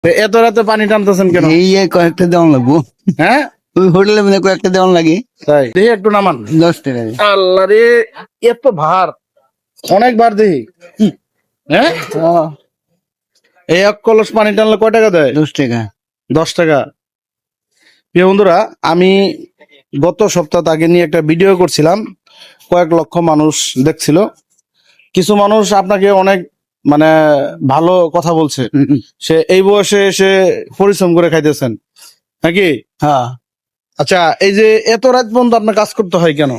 এত রাতে পানি টানতেছেন কেন? এই কয়েকটা দেওয়ান লাগবো। হ্যাঁ, ওই হোটেলে মানে কয়েকটা দেওয়ান লাগে। তাই দেখি একটু নামান। 10 টাকা। আল্লাহ রে, এত ভার, অনেক ভার দেখি। হ্যাঁ, এই এক কলস পানি টানলে কয় টাকা দেয়? 10 টাকা। 10 টাকা। প্রিয় বন্ধুরা, আমি গত সপ্তাহ আগে নিয়ে একটা ভিডিও করছিলাম, কয়েক লক্ষ মানুষ দেখছিল। কিছু মানুষ আপনাকে অনেক মানে ভালো কথা বলছে, সে এই বয়সে এসে পরিশ্রম করে খাইতেছেন নাকি? হ্যাঁ, আচ্ছা, এই যে এত রাত পর্যন্ত আপনার কাজ করতে হয় কেন?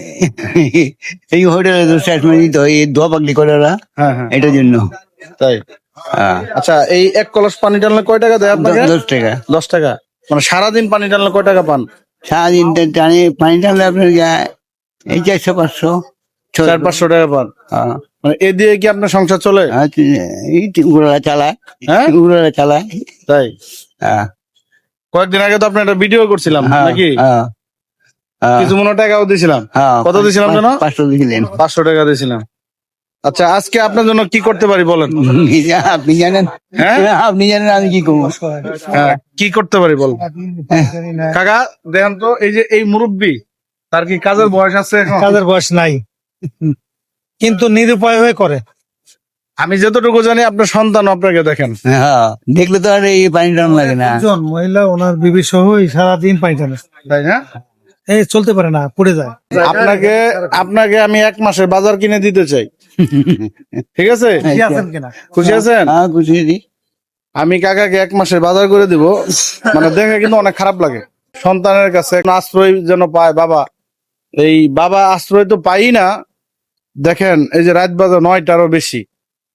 এই হোটেলে তো শেষ মানে দিতে হয়, এই দোয়া পাগলি করে ওরা, হ্যাঁ হ্যাঁ, এটার জন্য। তাই। হ্যাঁ, আচ্ছা, এই এক কলস পানি টানলে কয় টাকা দেয় আপনাকে? 10 টাকা। 10 টাকা। মানে সারাদিন পানি টানলে কয় টাকা পান? সারাদিন টানে পানি টানলে আপনার যায় এই 400-500, 400-500 টাকা পান। হ্যাঁ, মানে এ দিয়ে কি আপনার সংসার চলে? এই উড়ালা চালায়, হ্যাঁ, উড়ালা চালায়। তাই। হ্যাঁ, কয়েকদিন আগে তো আপনি একটা ভিডিও করছিলাম হ্যাঁ, নাকি? হ্যাঁ, হ্যাঁ, কিছু মনে টাকাও দিয়েছিলাম। হ্যাঁ। কত দিয়েছিলাম যেন? 500 দিলেন। 500 টাকা দিয়েছিলাম। আচ্ছা, আজকে আপনার জন্য কি করতে পারি বলেন? আপনি জানেন? হ্যাঁ, আপনি জানেন আমি কি করবো? হ্যাঁ, কি করতে পারি বল কাকা। দেখেন তো, এই যে এই মুরব্বী, তার কি কাজের বয়স আছে এখন? কাজের বয়স নাই, কিন্তু নিরুপায় হয়ে করে। আমি যতটুকু জানি আপনার সন্তান আপনাকে দেখেন। হ্যাঁ, দেখলে তো আর এই পানি টান লাগে না। একজন মহিলা ওনার বিবি সহ সারাদিন পানি টানে, তাই না? এই চলতে পারে না, পড়ে যায়। আপনাকে আপনাকে আমি 1 মাসের বাজার কিনে দিতে চাই, ঠিক আছে? কি আছেন কিনা? খুশি আছেন? হ্যাঁ, খুশি হয়েছি। আমি কাকাকে 1 মাসের বাজার করে দিব। মানে দেখে কিন্তু অনেক খারাপ লাগে, সন্তানের কাছে একটা আশ্রয় যেন পায় বাবা। এই বাবা আশ্রয় তো পাই না। দেখেন, এই যে রাত বাজে 9টারও বেশি,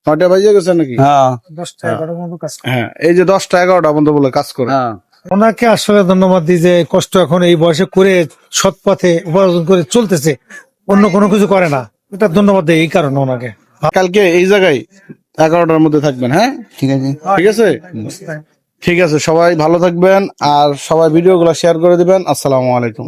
9টা বাজে গেছে নাকি? হ্যাঁ, 10টা-11টার মতো কাজ করে। হ্যাঁ, এই যে 10টা-11টা পর্যন্ত বলে কাজ করে। হ্যাঁ। ওনাকে আসলে ধন্যবাদ দিই যে কষ্ট এখন এই বয়সে করে সৎ পথে উপার্জন করে চলতেছে, অন্য কোনো কিছু করে না। এটা ধন্যবাদ দেই এই কারণে ওনাকে। কালকে এই জায়গায় 11টার মধ্যে থাকবেন। হ্যাঁ, ঠিক আছে। ঠিক আছে, ঠিক আছে। সবাই ভালো থাকবেন আর সবাই ভিডিওগুলো শেয়ার করে দিবেন। আসসালামু আলাইকুম।